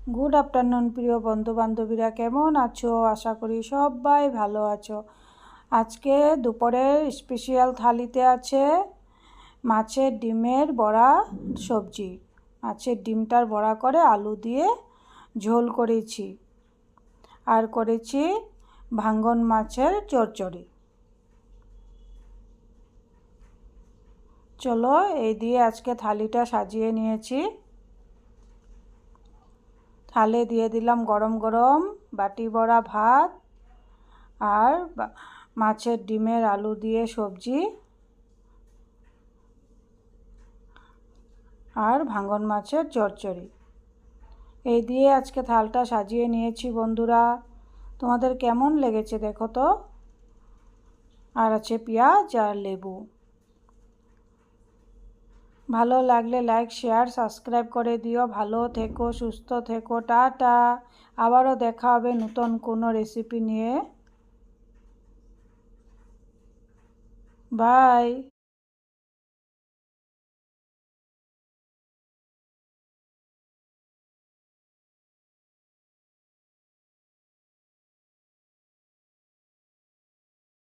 Good afternoon প্রিয় বন্ধু বান্ধবীরা, কেমন আছো? আশা করি সবাই ভালো আছো। আজকে দুপুরের স্পেশাল থালিতে আছে মাছের ডিমের বড়া সবজি। মাছের ডিমটার বড়া করে আলু দিয়ে ঝোল করেছি, আর করেছি ভাঙ্গন মাছের চচ্চড়ি। চলো এই দিয়ে আজকে থালিটা সাজিয়ে নিয়েছি। থালে দিয়ে দিলাম গরম গরম বাটি ভরা ভাত আর মাছের ডিমের আলু দিয়ে সবজি আর ভাঙ্গন মাছের চচ্চড়ি। এই দিয়ে আজকে থালটা সাজিয়ে নিয়েছি বন্ধুরা। তোমাদের কেমন লেগেছে দেখো তো। আর আছে পেঁয়াজ আর লেবু। ভালো লাগলে লাইক শেয়ার সাবস্ক্রাইব করে দিও। ভালো থেকো, সুস্থ থেকো, টাটা। আবারও দেখা হবে নতুন কোনো রেসিপি নিয়ে। বাই।